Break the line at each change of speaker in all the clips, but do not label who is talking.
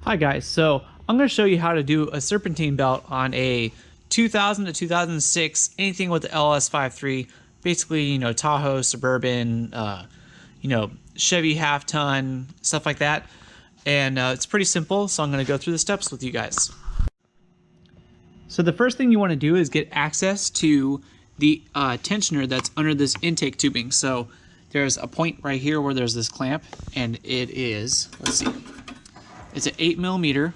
Hi guys, so I'm going to show you how to do a serpentine belt on a 2000 to 2006, anything with the LS53, basically, you know, Tahoe, Suburban, you know, Chevy half-ton, stuff like that. And it's pretty simple, so I'm going to go through the steps with you guys. So the first thing you want to do is get access to the tensioner that's under this intake tubing. So there's a point right here where there's this clamp, and it is, let's see, it's an 8mm,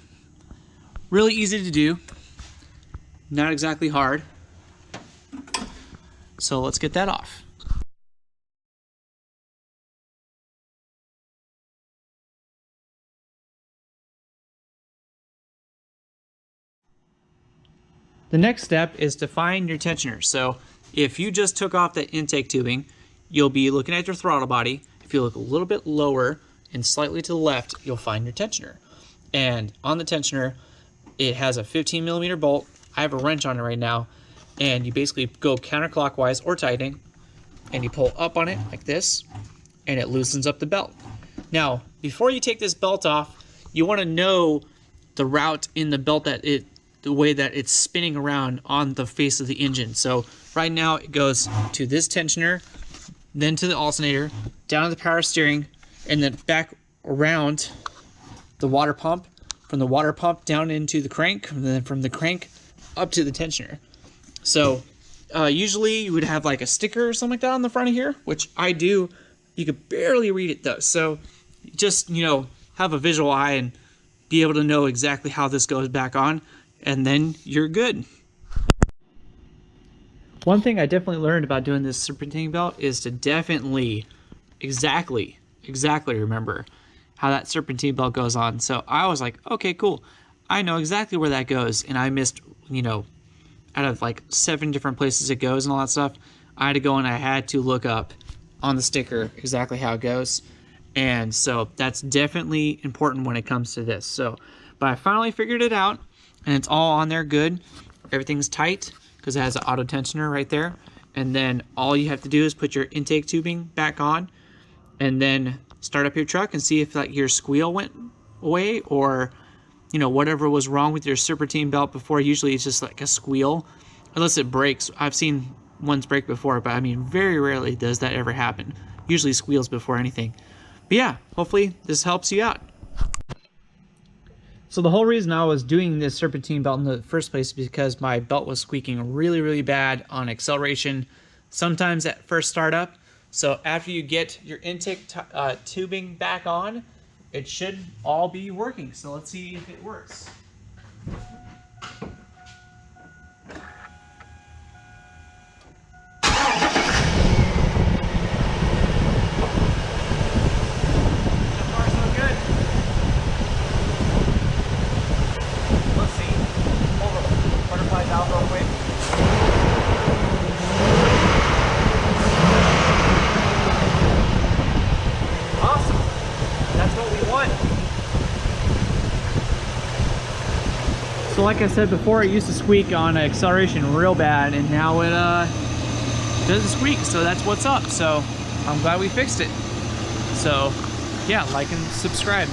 really easy to do, not exactly hard. So let's get that off. The next step is to find your tensioner. So if you just took off the intake tubing, you'll be looking at your throttle body. If you look a little bit lower and slightly to the left, you'll find your tensioner. And on the tensioner, it has a 15mm bolt. I have a wrench on it right now. And you basically go counterclockwise or tightening, and you pull up on it like this, and it loosens up the belt. Now, before you take this belt off, you want to know the route in the belt, the way that it's spinning around on the face of the engine. So right now it goes to this tensioner, then to the alternator, down to the power steering, and then back around the water pump, from the water pump down into the crank, and then from the crank up to the tensioner. So usually you would have like a sticker or something like that on the front of here, which I do. You could barely read it though. So just, you know, have a visual eye and be able to know exactly how this goes back on, and then you're good. One thing I definitely learned about doing this serpentine belt is to definitely exactly remember how that serpentine belt goes on. So I was like, okay, cool. I know exactly where that goes, and I missed, you know, out of like 7 different places it goes and all that stuff. I had to go and I had to look up on the sticker exactly how it goes. And so that's definitely important when it comes to this. So, but I finally figured it out, and it's all on there good. Everything's tight because it has an auto tensioner right there. And then all you have to do is put your intake tubing back on, and then start up your truck and see if like your squeal went away, or you know, whatever was wrong with your serpentine belt before. Usually it's just like a squeal, unless it breaks. I've seen ones break before, but I mean, very rarely does that ever happen. Usually squeals before anything. But yeah, hopefully this helps you out. So the whole reason I was doing this serpentine belt in the first place is because my belt was squeaking really bad on acceleration, sometimes at first startup. So after you get your intake tubing back on, it should all be working. So let's see if it works. So like I said before, it used to squeak on acceleration real bad, and now it doesn't squeak, so that's what's up. So I'm glad we fixed it. So yeah, like and subscribe.